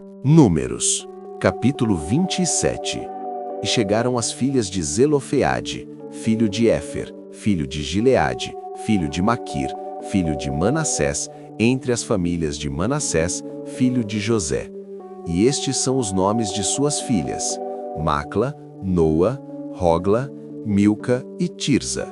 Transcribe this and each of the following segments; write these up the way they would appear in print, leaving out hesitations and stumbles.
Números, capítulo 27. E chegaram as filhas de Zelofeade, filho de Éfer, filho de Gileade, filho de Maquir, filho de Manassés, entre as famílias de Manassés, filho de José. E estes são os nomes de suas filhas: Macla, Noa, Hogla, Milca e Tirza.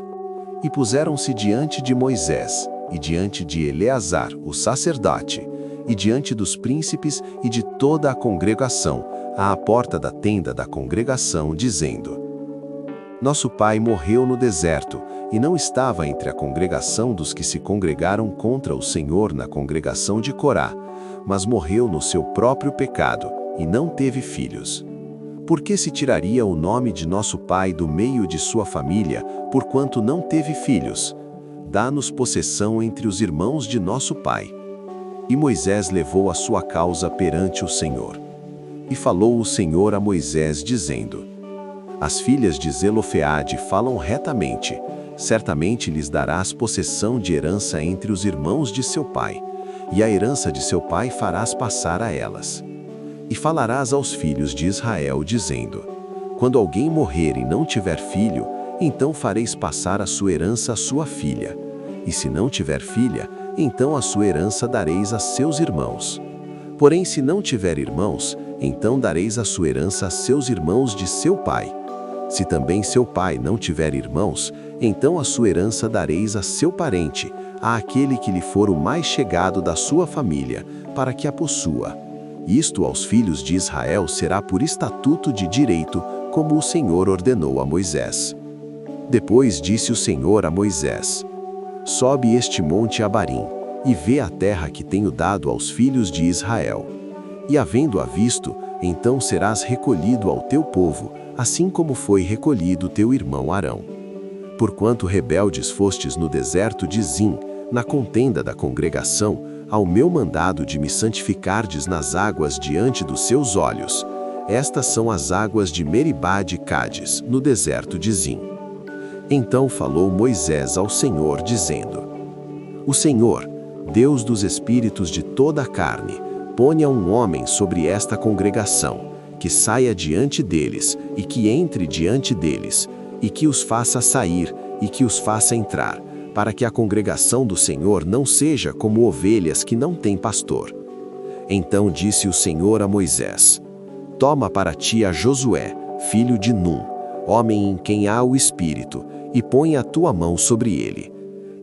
E puseram-se diante de Moisés, e diante de Eleazar, o sacerdote, e diante dos príncipes e de toda a congregação, à porta da tenda da congregação, dizendo: Nosso pai morreu no deserto, e não estava entre a congregação dos que se congregaram contra o Senhor na congregação de Corá, mas morreu no seu próprio pecado, e não teve filhos. Por que se tiraria o nome de nosso pai do meio de sua família, porquanto não teve filhos? Dá-nos possessão entre os irmãos de nosso pai. E Moisés levou a sua causa perante o Senhor. E falou o Senhor a Moisés, dizendo: As filhas de Zelofeade falam retamente, certamente lhes darás possessão de herança entre os irmãos de seu pai, e a herança de seu pai farás passar a elas. E falarás aos filhos de Israel, dizendo: Quando alguém morrer e não tiver filho, então fareis passar a sua herança à sua filha. E se não tiver filha, então a sua herança dareis a seus irmãos. Porém, se não tiver irmãos, então dareis a sua herança a seus irmãos de seu pai. Se também seu pai não tiver irmãos, então a sua herança dareis a seu parente, àquele que lhe for o mais chegado da sua família, para que a possua. Isto aos filhos de Israel será por estatuto de direito, como o Senhor ordenou a Moisés. Depois disse o Senhor a Moisés: Sobe este monte Abarim, e vê a terra que tenho dado aos filhos de Israel. E havendo-a visto, então serás recolhido ao teu povo, assim como foi recolhido teu irmão Arão. Porquanto rebeldes fostes no deserto de Zim, na contenda da congregação, ao meu mandado de me santificardes nas águas diante dos seus olhos. Estas são as águas de Meribá de Cádiz, no deserto de Zim. Então falou Moisés ao Senhor, dizendo: O Senhor, Deus dos espíritos de toda a carne, ponha um homem sobre esta congregação, que saia diante deles, e que entre diante deles, e que os faça sair, e que os faça entrar, para que a congregação do Senhor não seja como ovelhas que não têm pastor. Então disse o Senhor a Moisés: Toma para ti a Josué, filho de Num, homem em quem há o Espírito, e põe a tua mão sobre ele.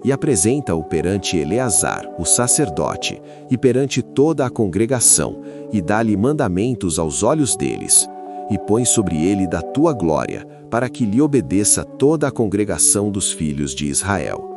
E apresenta-o perante Eleazar, o sacerdote, e perante toda a congregação, e dá-lhe mandamentos aos olhos deles. E põe sobre ele da tua glória, para que lhe obedeça toda a congregação dos filhos de Israel.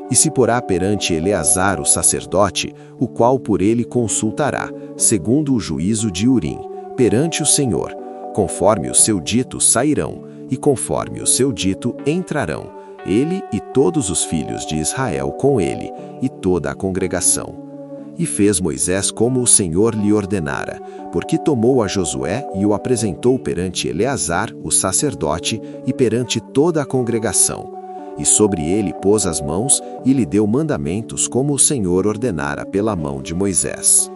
E se porá perante Eleazar, o sacerdote, o qual por ele consultará, segundo o juízo de Urim, perante o Senhor. Conforme o seu dito sairão, e conforme o seu dito entrarão, ele e todos os filhos de Israel com ele, e toda a congregação. E fez Moisés como o Senhor lhe ordenara, porque tomou a Josué e o apresentou perante Eleazar, o sacerdote, e perante toda a congregação. E sobre ele pôs as mãos, e lhe deu mandamentos como o Senhor ordenara pela mão de Moisés.